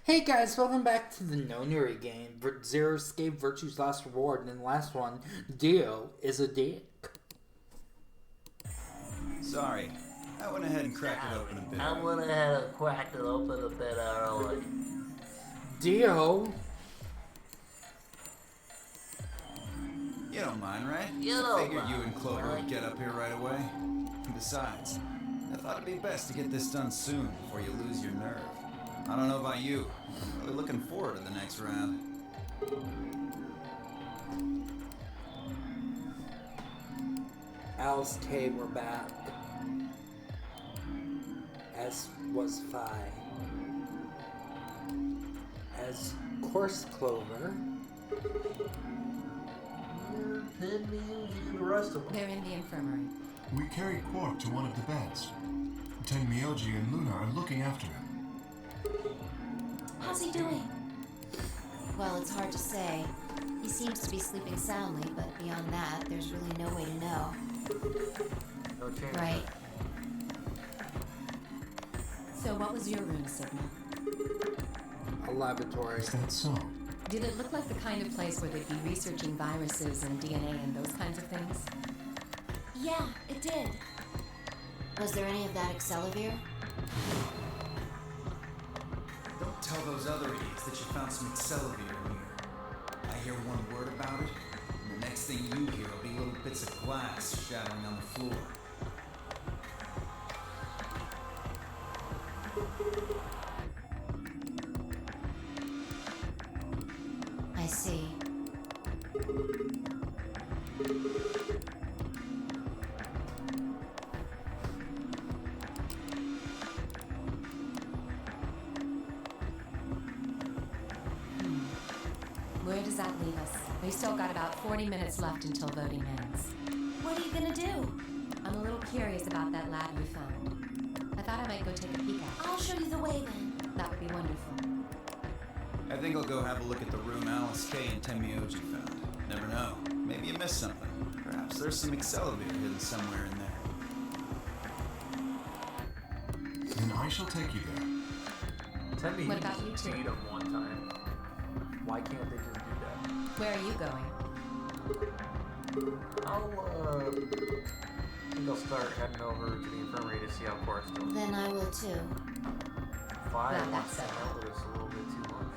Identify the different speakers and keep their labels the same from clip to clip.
Speaker 1: Hey guys, welcome back to the No Nuri game. Zero Escape Virtue's Last Reward, and the last one, Dio is a dick.
Speaker 2: Sorry, I went ahead and cracked it open a bit.
Speaker 3: I went ahead and cracked it open a bit early.
Speaker 1: Dio?
Speaker 2: You don't mind, right?
Speaker 3: You
Speaker 2: I
Speaker 3: don't
Speaker 2: figured you and
Speaker 3: mind,
Speaker 2: Clover
Speaker 3: right?
Speaker 2: would get up here right away. Besides, I thought it'd be best to get this done soon before you lose your nerve. I don't know about you. I'm really looking forward to the next round.
Speaker 1: Alice K, we're back. As was Phi. As Course Clover.
Speaker 3: Pin me using the rest of them.
Speaker 4: They're in the infirmary.
Speaker 5: We carried Quark to one of the beds. Tenmyoji and Luna are looking after him.
Speaker 4: How's he doing? Well, it's hard to say. He seems to be sleeping soundly, but beyond that, there's really no way to know.
Speaker 3: No change.
Speaker 4: Right. So what was your room, Sigma?
Speaker 1: A laboratory.
Speaker 5: Is that so?
Speaker 4: Did it look like the kind of place where they'd be researching viruses and DNA and those kinds of things? Yeah, it did. Was there any of that Excelivir?
Speaker 2: Don't tell those other idiots that you found some Excelivir in here. I hear one word about it, and the next thing you hear will be little bits of glass shattering on the floor.
Speaker 4: I see. Where does that leave us? We've still got about 40 minutes left until voting ends. What are you gonna do? I'm a little curious about that lab you found. I thought I might go take a peek at it. I'll show you the way then. That would be wonderful.
Speaker 2: I think I'll go have a look at the room Alice K and Tenmyoji found. Never know. Maybe you missed something. Perhaps there's some Excelivir hidden somewhere in there.
Speaker 5: Then I shall take you there.
Speaker 3: Tell me
Speaker 4: What about you two?
Speaker 3: beat them one time. Why can't they just do that?
Speaker 4: Where are you going?
Speaker 3: I think I'll start heading over to the infirmary to see how Quark's doing.
Speaker 4: Then I will too.
Speaker 3: Five
Speaker 4: Well,
Speaker 3: wants
Speaker 4: that's
Speaker 3: to
Speaker 4: settled.
Speaker 3: handle this a little bit too much.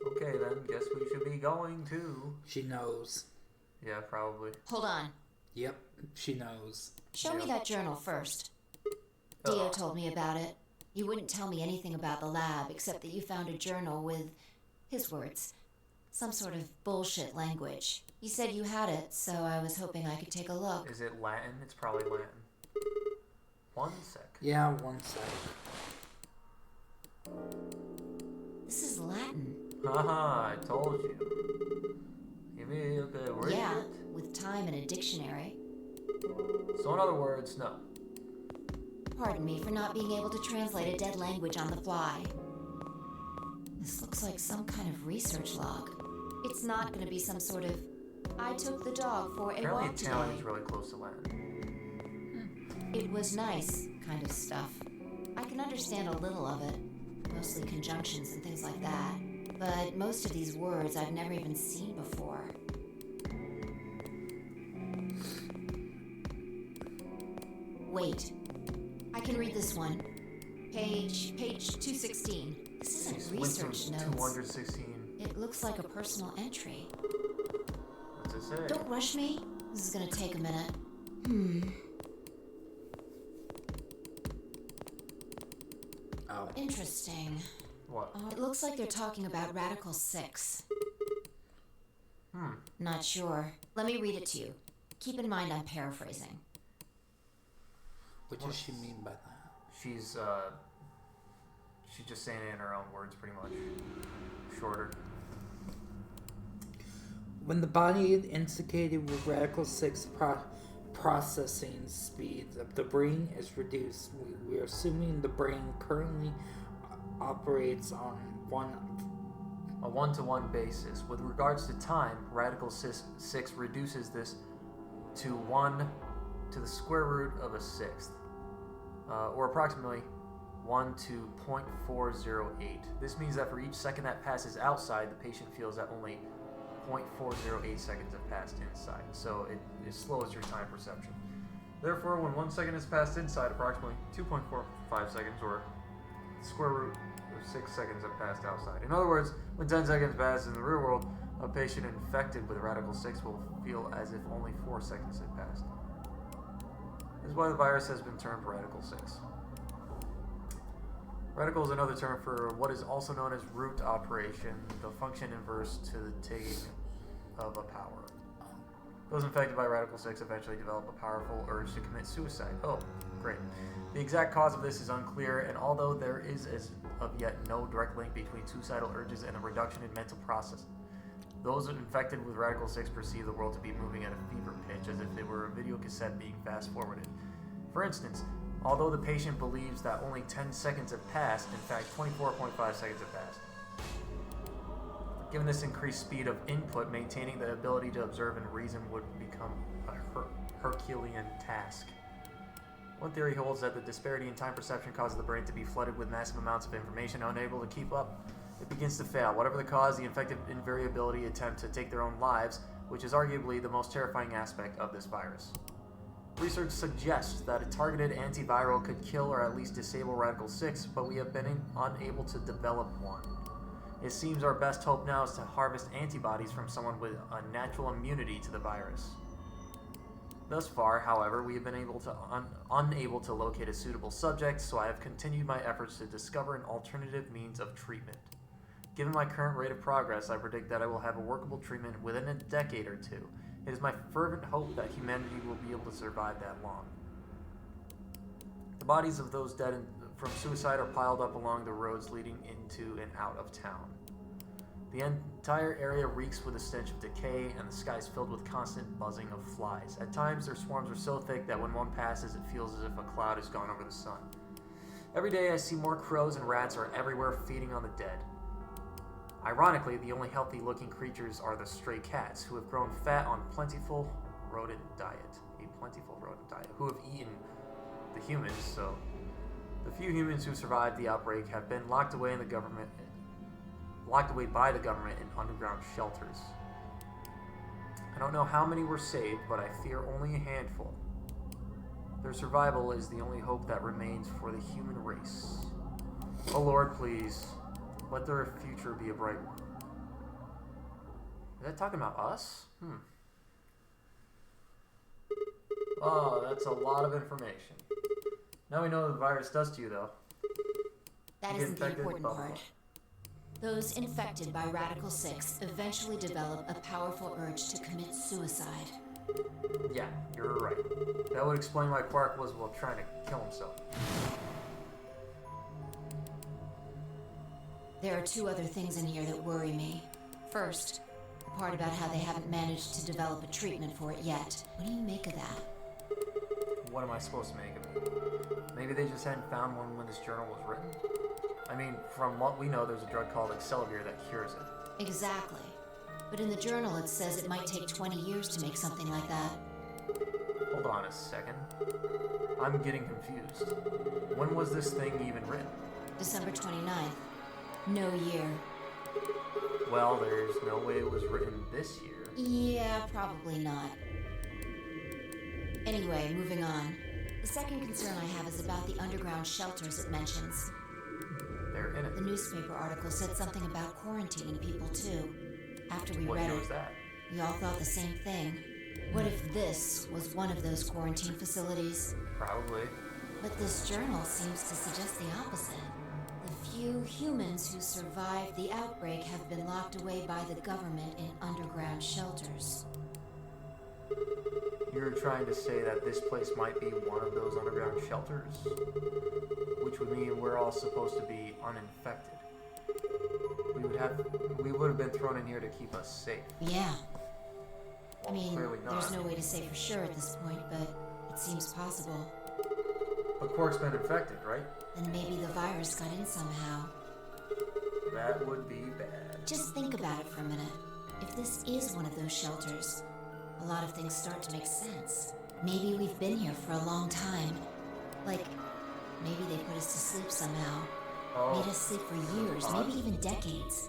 Speaker 3: Okay then, guess we should be going to.
Speaker 1: She knows.
Speaker 3: Yeah, probably.
Speaker 4: Hold on.
Speaker 1: Yep, she knows.
Speaker 4: Show me that journal first. Dio told me about it. You wouldn't tell me anything about the lab except that you found a journal with, his words, some sort of bullshit language. You said you had it, so I was hoping I could take a look.
Speaker 3: Is it Latin? It's probably Latin. 1 sec.
Speaker 1: Yeah, 1 sec.
Speaker 4: This is Latin.
Speaker 3: Haha, I told you. Give me a good read.
Speaker 4: Yeah, with time and a dictionary.
Speaker 3: So in other words, no.
Speaker 4: Pardon me for not being able to translate a dead language on the fly. This looks like some kind of research log. It's not going to be some sort of, I took the dog for a
Speaker 3: Apparently
Speaker 4: walk
Speaker 3: Italian
Speaker 4: today.
Speaker 3: is really close to Latin.
Speaker 4: It was nice kind of stuff. I can understand a little of it, mostly conjunctions and things like that. But most of these words I've never even seen before. Wait. I can read this one. Page 216. This isn't research notes.
Speaker 3: 216.
Speaker 4: It looks like a personal entry.
Speaker 3: What's it say?
Speaker 4: Don't rush me. This is gonna take a minute.
Speaker 1: Oh.
Speaker 4: Interesting.
Speaker 3: What?
Speaker 4: It looks like they're talking about Radical 6. Not sure. Let me read it to you. Keep in mind I'm paraphrasing.
Speaker 1: What does she mean by that?
Speaker 3: She's just saying it in her own words, pretty much. Shorter.
Speaker 1: When the body is instigated with radical 6 processing speed, the brain is reduced. We're assuming the brain currently operates on
Speaker 3: a one-to-one basis. With regards to time, Radical 6 reduces this to 1 to the square root of a sixth, or approximately 1 to 0.408. This means that for each second that passes outside, the patient feels that only 0.408 seconds have passed inside, so it slows your time perception. Therefore, when 1 second has passed inside, approximately 2.45 seconds, or the square root of 6 seconds have passed outside. In other words, when 10 seconds pass in the real world, a patient infected with Radical 6 will feel as if only 4 seconds had passed. This is why the virus has been termed Radical 6. Radical is another term for what is also known as root operation, the function inverse to the taking of a power. Those infected by Radical 6 eventually develop a powerful urge to commit suicide. Oh, great. The exact cause of this is unclear, and although there is as of yet no direct link between suicidal urges and a reduction in mental processing, those infected with Radical 6 perceive the world to be moving at a fever pitch, as if it were a video cassette being fast-forwarded. For instance, although the patient believes that only 10 seconds have passed, in fact 24.5 seconds have passed. Given this increased speed of input, maintaining the ability to observe and reason would become a Herculean task. One theory holds that the disparity in time perception causes the brain to be flooded with massive amounts of information, unable to keep up. It begins to fail. Whatever the cause, the infected invariably attempt to take their own lives, which is arguably the most terrifying aspect of this virus. Research suggests that a targeted antiviral could kill or at least disable Radical 6, but we have been unable to develop one. It seems our best hope now is to harvest antibodies from someone with a natural immunity to the virus. Thus far, however, we have been unable to locate a suitable subject, so I have continued my efforts to discover an alternative means of treatment. Given my current rate of progress, I predict that I will have a workable treatment within a decade or two. It is my fervent hope that humanity will be able to survive that long. The bodies of those dead from suicide are piled up along the roads leading into and out of town. The entire area reeks with a stench of decay, and the sky is filled with constant buzzing of flies. At times, their swarms are so thick that when one passes, it feels as if a cloud has gone over the sun. Every day, I see more crows and rats are everywhere feeding on the dead. Ironically, the only healthy-looking creatures are the stray cats, who have grown fat on plentiful rodent diet, who have eaten the humans, so the few humans who survived the outbreak have been locked away by the government in underground shelters. I don't know how many were saved, but I fear only a handful. Their survival is the only hope that remains for the human race. Oh Lord, please, let their future be a bright one. Is that talking about us? Oh, that's a lot of information. Now we know what the virus does to you, though.
Speaker 4: That isn't the important part. Those infected by Radical 6 eventually develop a powerful urge to commit suicide.
Speaker 3: Yeah, you're right. That would explain why Quark was trying to kill himself.
Speaker 4: There are two other things in here that worry me. First, the part about how they haven't managed to develop a treatment for it yet. What do you make of that?
Speaker 3: What am I supposed to make of it? Maybe they just hadn't found one when this journal was written? I mean, from what we know, there's a drug called Excalibur that cures it.
Speaker 4: Exactly. But in the journal it says it might take 20 years to make something like that.
Speaker 3: Hold on a second. I'm getting confused. When was this thing even written?
Speaker 4: December 29th. No year.
Speaker 3: Well, there's no way it was written this year.
Speaker 4: Yeah, probably not. Anyway, moving on. The second concern I have is about the underground shelters it mentions.
Speaker 3: They're in it.
Speaker 4: The newspaper article said something about quarantining people, too. After we read it,
Speaker 3: What year was that?
Speaker 4: we all thought the same thing. What if this was one of those quarantine facilities?
Speaker 3: Probably.
Speaker 4: But this journal seems to suggest the opposite. The few humans who survived the outbreak have been locked away by the government in underground shelters.
Speaker 3: You're trying to say that this place might be one of those underground shelters? Which would mean we're all supposed to be uninfected. We would have been thrown in here to keep us safe.
Speaker 4: Yeah. I
Speaker 3: Well,
Speaker 4: mean,
Speaker 3: clearly not.
Speaker 4: there's no way to say for sure at this point, but it seems possible.
Speaker 3: But Quark's been infected, right?
Speaker 4: Then maybe the virus got in somehow.
Speaker 3: That would be bad.
Speaker 4: Just think about it for a minute. If this is one of those shelters, a lot of things start to make sense. Maybe we've been here for a long time. Like, maybe they put us to sleep somehow. Made us sleep for years, maybe even decades.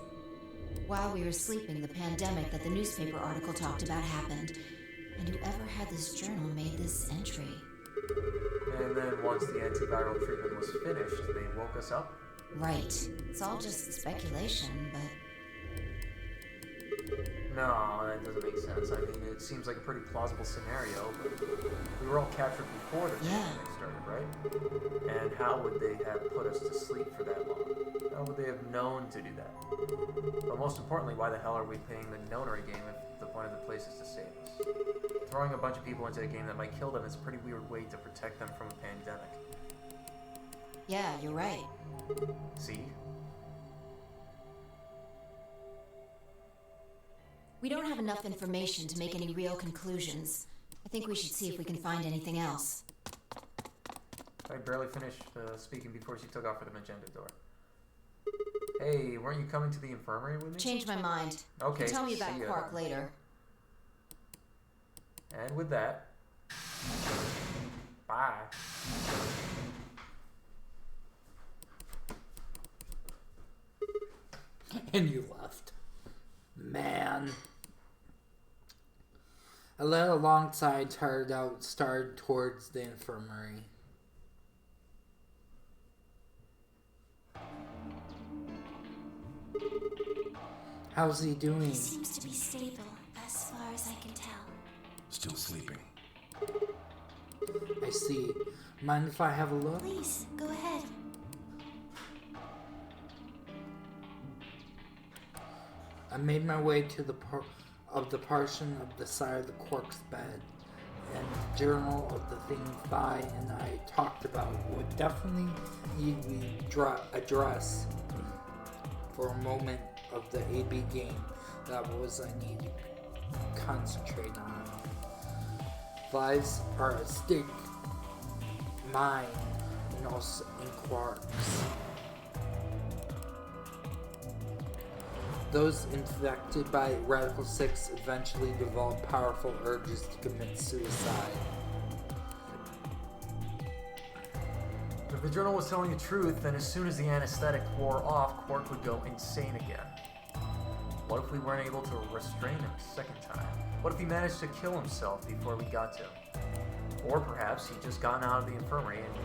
Speaker 4: While we were sleeping, the pandemic that the newspaper article talked about happened. And whoever had this journal made this entry.
Speaker 3: And then once the antiviral treatment was finished, they woke us up?
Speaker 4: Right. It's all just speculation, but...
Speaker 3: No, that doesn't make sense. I mean, it seems like a pretty plausible scenario, but we were all captured before the pandemic started, right? And how would they have put us to sleep for that long? How would they have known to do that? But most importantly, why the hell are we playing the nonary game if the point of the place is to save us? Throwing a bunch of people into a game that might kill them is a pretty weird way to protect them from a pandemic.
Speaker 4: Yeah, you're right.
Speaker 3: See?
Speaker 4: We don't have enough information to make any real conclusions. I think we should see if we can find anything else.
Speaker 3: I barely finished speaking before she took off for the magenta door. Hey, weren't you coming to the infirmary with me?
Speaker 4: Changed my mind.
Speaker 3: Okay.
Speaker 4: You can tell me about
Speaker 3: see ya.
Speaker 4: Quark later.
Speaker 3: And with that, bye.
Speaker 1: And you left. Man. I led alongside, tired out, started towards the infirmary. How's he doing?
Speaker 6: He seems to be stable, as far as I can tell.
Speaker 5: Still sleeping.
Speaker 1: I see. Mind if I have a look?
Speaker 6: Please, go ahead.
Speaker 1: I made my way to the portion of the side of the Quark's bed, and the journal of the thing Vi and I talked about would definitely need to be addressed for a moment of the AB game. That was I need to concentrate on. Vi's are a stick, mine, and also in Quark's. Those infected by Radical 6 eventually develop powerful urges to commit suicide.
Speaker 3: If the journal was telling the truth, then as soon as the anesthetic wore off, Quark would go insane again. What if we weren't able to restrain him a second time? What if he managed to kill himself before we got to him? Or perhaps he'd just gotten out of the infirmary and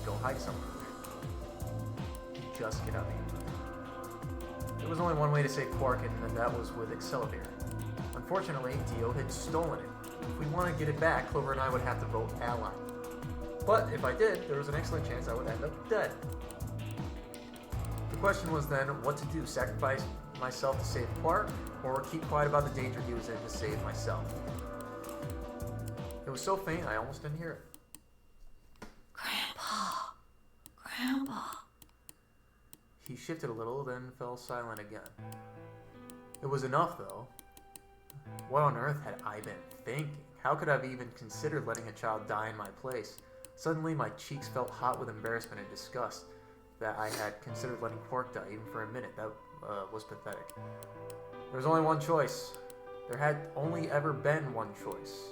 Speaker 3: go hide somewhere. He'd just get out of the infirmary. There was only one way to save Quark, and that was with Accelavir. Unfortunately, Dio had stolen it. If we want to get it back, Clover and I would have to vote ally. But if I did, there was an excellent chance I would end up dead. The question was then what to do, sacrifice myself to save Quark, or keep quiet about the danger he was in to save myself. It was so faint I almost didn't hear it.
Speaker 6: Grandpa.
Speaker 3: He shifted a little, then fell silent again. It was enough, though. What on earth had I been thinking? How could I have even considered letting a child die in my place? Suddenly, my cheeks felt hot with embarrassment and disgust that I had considered letting Quark die even for a minute. That was pathetic. There was only one choice. There had only ever been one choice.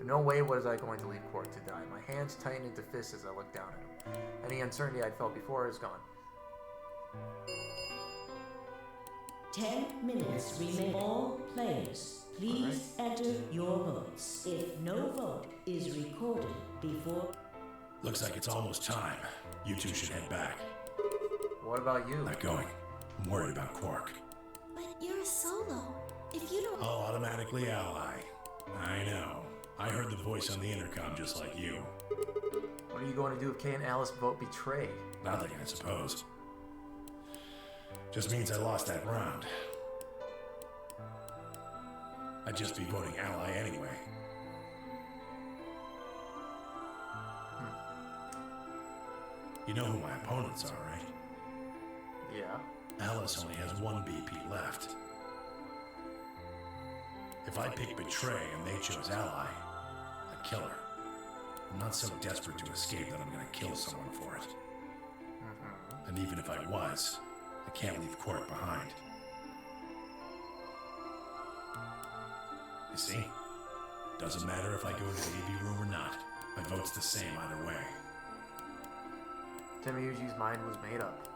Speaker 3: In no way was I going to leave Quark to die. My hands tightened into fists as I looked down at him. Any uncertainty I'd felt before is gone.
Speaker 7: 10 minutes remain. All players, please enter your votes. If no vote is recorded before...
Speaker 5: Looks like it's almost time. You two should head back.
Speaker 3: What about you?
Speaker 5: Not going. I'm worried about Quark.
Speaker 6: But you're a solo. If you don't...
Speaker 5: I'll automatically ally. I know. I heard the voice on the intercom just like you.
Speaker 3: What are you going to do if Kay and Alice vote betray?
Speaker 5: Nothing, I suppose. Just means I lost that round. I'd just be voting ally anyway. You know who my opponents are, right?
Speaker 3: Yeah.
Speaker 5: Alice only has one BP left. If I pick Betray and they chose Ally, I'd kill her. I'm not so desperate to escape that I'm gonna kill someone for it. And even if I was, I can't leave Quark behind. You see? Doesn't matter if I go into the AV room or not. My vote's the same either way.
Speaker 3: Tamiuji's mind was made up.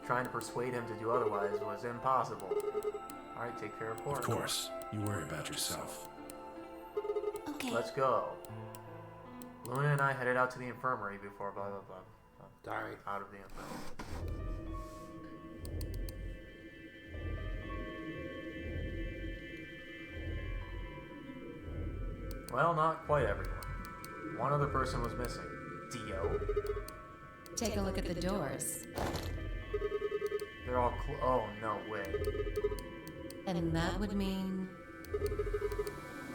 Speaker 3: Trying to persuade him to do otherwise was impossible. Alright, take care of Cora.
Speaker 5: Of course. You worry about yourself.
Speaker 6: Okay.
Speaker 3: Let's go. Luna and I headed out to the infirmary before blah blah blah.
Speaker 1: Sorry.
Speaker 3: Out of the infirmary. Well, not quite everyone. One other person was missing. Dio.
Speaker 4: Take a look at the doors.
Speaker 3: They're all oh, no way.
Speaker 4: And that would mean...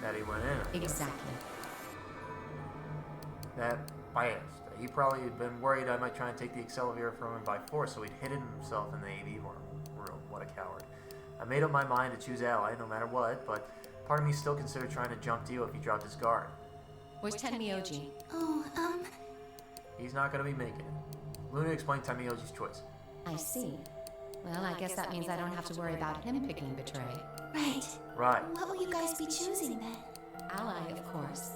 Speaker 3: That he went in.
Speaker 4: Exactly.
Speaker 3: That biased. He probably had been worried I might try and take the Accelerator from him by force, so he'd hidden himself in the AV room. What a coward. I made up my mind to choose Ally no matter what, but part of me still considered trying to jump Dio if he dropped his guard.
Speaker 4: Where's Tenmyoji?
Speaker 6: Oh,
Speaker 3: He's not going to be making it. Luna explained Tamioji's choice.
Speaker 4: I see. Well, I guess that means I don't have to worry about him picking Betray.
Speaker 6: right.
Speaker 3: Right.
Speaker 6: What will you guys be choosing then?
Speaker 4: Ally, of course.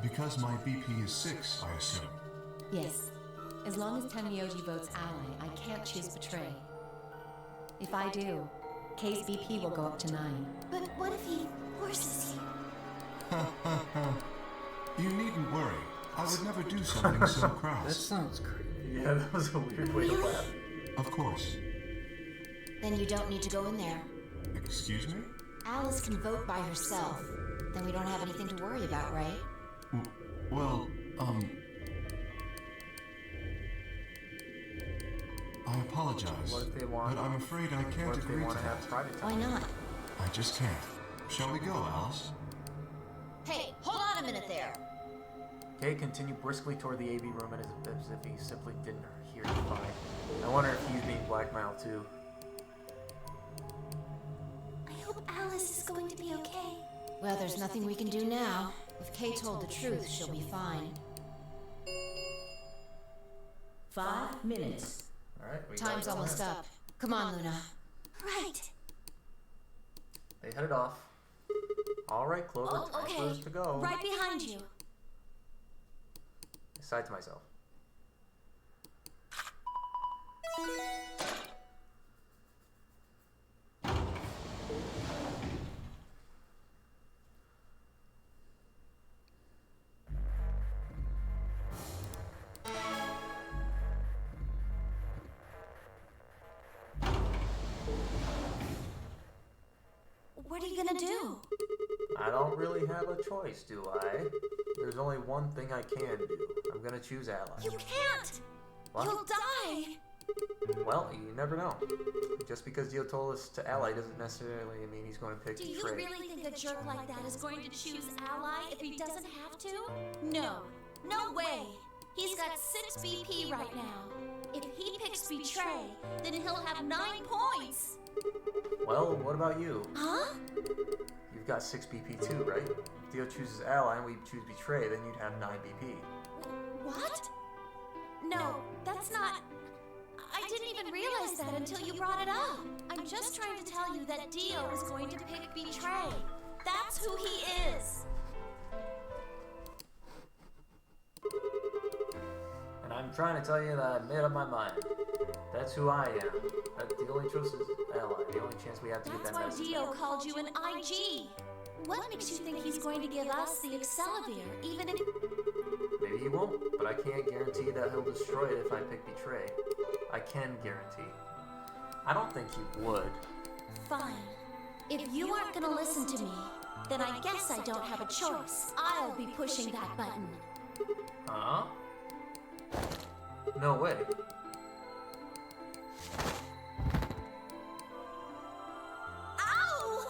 Speaker 8: Because my BP is 6, I assume.
Speaker 4: Yes. As long as Tenmyoji votes Ally, I can't choose Betray. If I do, K's BP will go up to 9.
Speaker 6: But what if he forces you?
Speaker 8: You needn't worry. I would never do something so
Speaker 1: That
Speaker 8: crass.
Speaker 1: sounds creepy.
Speaker 3: Yeah, that was a weird way to
Speaker 6: Really?
Speaker 3: laugh.
Speaker 8: Of course.
Speaker 4: Then you don't need to go in there.
Speaker 8: Excuse me?
Speaker 4: Alice can vote by herself. Then we don't have anything to worry about, right?
Speaker 8: Well, I apologize.
Speaker 3: What if they want-
Speaker 8: But I'm afraid I can't
Speaker 3: What if they
Speaker 8: agree
Speaker 3: want
Speaker 8: to
Speaker 3: to have
Speaker 8: that.
Speaker 3: private
Speaker 4: Why
Speaker 3: time?
Speaker 4: not?
Speaker 8: I just can't. Shall we go, Alice?
Speaker 4: Hey, hold on a minute there.
Speaker 3: Kay continued briskly toward the AV room as if he simply didn't hear the fight. I wonder if he's being blackmailed too.
Speaker 6: I hope Alice is going to be okay.
Speaker 4: Well, there's nothing we can do now. If Kay told the truth, she'll be fine.
Speaker 7: 5 minutes.
Speaker 3: Alright, we
Speaker 4: Time's
Speaker 3: got
Speaker 4: almost
Speaker 3: going.
Speaker 4: up. Come on, Luna.
Speaker 6: Right.
Speaker 3: They headed off. Alright, Clover,
Speaker 6: Oh,
Speaker 3: time for us
Speaker 6: okay.
Speaker 3: to go.
Speaker 6: Right behind you.
Speaker 3: I sighed to myself.
Speaker 6: What are you gonna do?
Speaker 3: I don't really have a choice, do I? There's only one thing I can do. I'm gonna choose Ally.
Speaker 6: You can't!
Speaker 3: What?
Speaker 6: You'll die!
Speaker 3: Well, you never know. Just because Dio told us to ally doesn't necessarily mean he's going to pick
Speaker 6: Do you
Speaker 3: Betray.
Speaker 6: really think a jerk like that is going to choose Ally if he doesn't have to? No. No way! He's got 6 BP right now. If he picks Betray, then he'll have 9 points!
Speaker 3: Well, what about you?
Speaker 6: Huh?
Speaker 3: You've got 6 BP too, right? If Dio chooses ally and we choose Betray, then you'd have 9 BP.
Speaker 6: What? No, that's not... I didn't even realize that until you brought it up. I'm just trying to tell you that Dio is going to pick Betray. That's who he is.
Speaker 3: And I'm trying to tell you that I made up my mind. That's who I am. That's the only choice is ally. The only chance we have to get
Speaker 6: That's
Speaker 3: that
Speaker 6: why
Speaker 3: message.
Speaker 6: Dio called you an IG. What makes you think he's going to give us the Accelerator, even if...
Speaker 3: Maybe he won't, but I can't guarantee that he'll destroy it if I pick Betray. I can guarantee. I don't think he would.
Speaker 6: Fine. If you aren't gonna listen to me, then I guess I don't have a choice. I'll be pushing that button.
Speaker 3: Huh? No way.
Speaker 6: Ow!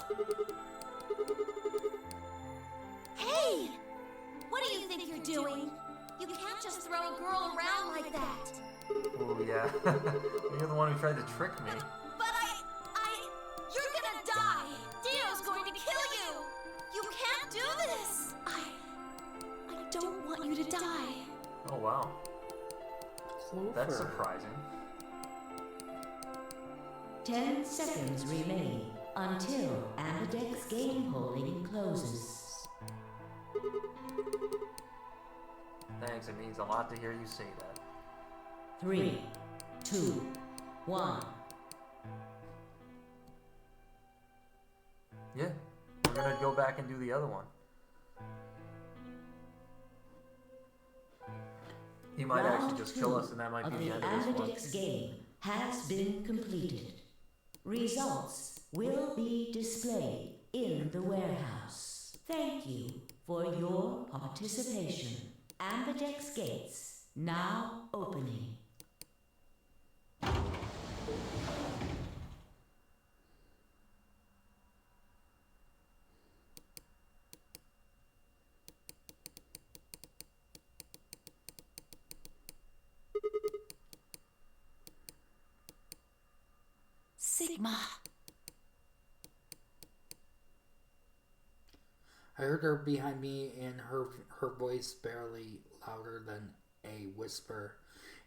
Speaker 6: Hey! What do you think you're doing? You can't just throw a girl around like that.
Speaker 3: Oh yeah. You're the one who tried to trick me.
Speaker 6: But you're gonna die! Dio's going to kill you! You can't do this! I don't want you to die.
Speaker 3: Oh wow.
Speaker 1: Clover.
Speaker 3: That's surprising.
Speaker 7: 10 seconds remain until Amidek's game polling closes.
Speaker 3: thanks. It means a lot to hear you say that.
Speaker 7: 3, 2, 1.
Speaker 3: Yeah, we're gonna go back and do the other one. He might actually just kill us, and that might be the end of this one.
Speaker 7: Ambidex game has been completed. Results will be displayed in the warehouse. Thank you for your participation. Ambidex gates now opening.
Speaker 6: Sigma.
Speaker 1: I heard her behind me, and her voice barely louder than a whisper.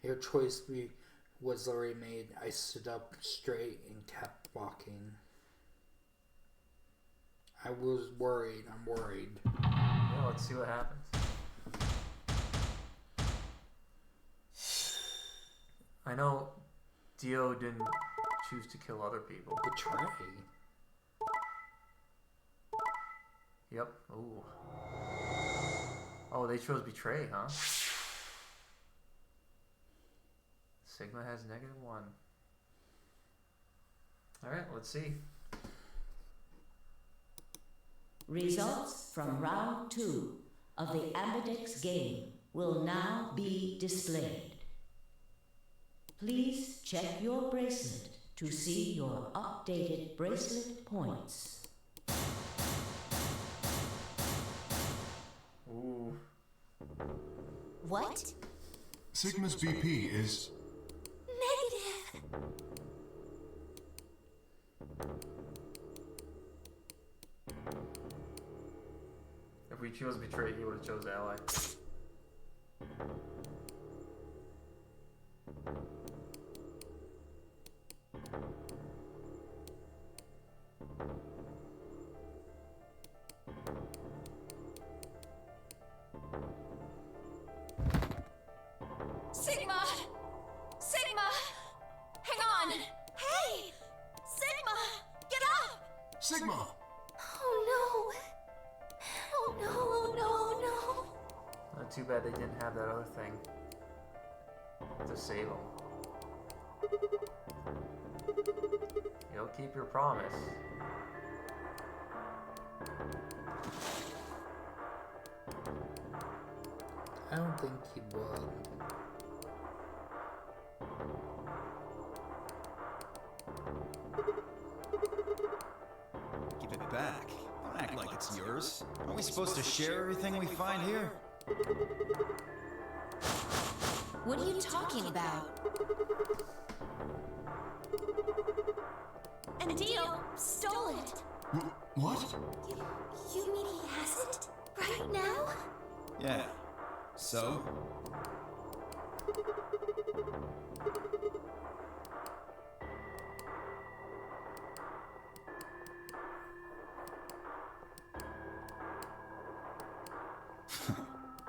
Speaker 1: Your choice was already made. I stood up straight and kept walking. I was worried. I'm worried.
Speaker 3: Yeah, let's see what happens. I know Dio didn't choose to kill other people.
Speaker 1: Betray.
Speaker 3: Yep. Ooh. Oh, they chose betray, huh? Sigma has -1. Alright, let's see.
Speaker 7: Results from round 2 of the Ambidex game will now be displayed. Please check your bracelet to see your updated bracelet points.
Speaker 3: Ooh.
Speaker 6: What?
Speaker 8: Sigma's BP is...
Speaker 6: Negative.
Speaker 3: If we chose betray, he would have chose ally.
Speaker 6: Sigma! Sigma! Hang on! Hey! Sigma! Get up!
Speaker 8: Sigma!
Speaker 6: Oh no! Oh no, oh no, oh no!
Speaker 3: Not too bad they didn't have that other thing to save him. You'll keep your promise.
Speaker 1: I don't think he would.
Speaker 2: Give it back. Don't act like it's yours. Aren't we supposed to share everything we find here?
Speaker 4: What are you talking about?
Speaker 6: And Dio stole it.
Speaker 8: What?
Speaker 6: You mean he has it? Right now?
Speaker 2: Yeah. So?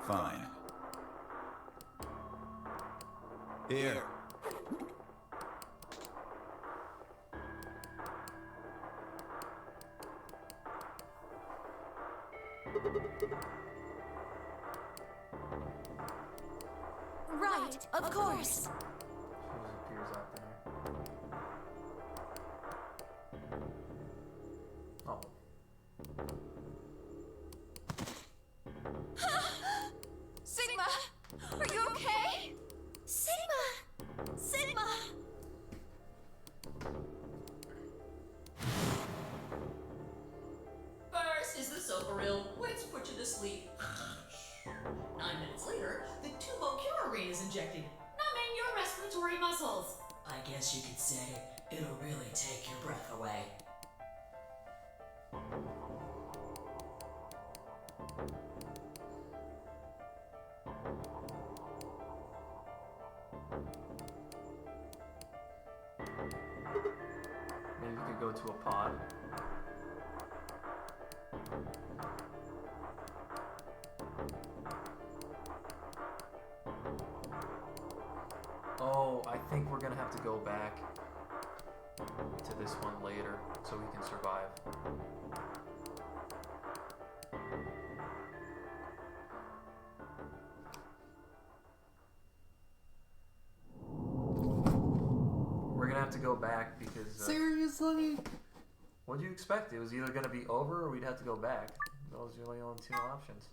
Speaker 2: Fine. Here.
Speaker 6: Right, of course.
Speaker 3: She just appears out there. Oh.
Speaker 6: Sigma! Are you okay? Sigma! Sigma!
Speaker 9: First is the sofa reel. Let's put you to sleep. 9 minutes later, the tubo-curare is injected, numbing your respiratory muscles. I guess you could say it'll really take your breath away.
Speaker 3: Maybe we could go to a pod. think we're gonna have to go back to this one later so we can survive. We're gonna have to go back because
Speaker 1: Seriously?
Speaker 3: what'd you expect? It was either gonna be over or we'd have to go back. Those are the only two options.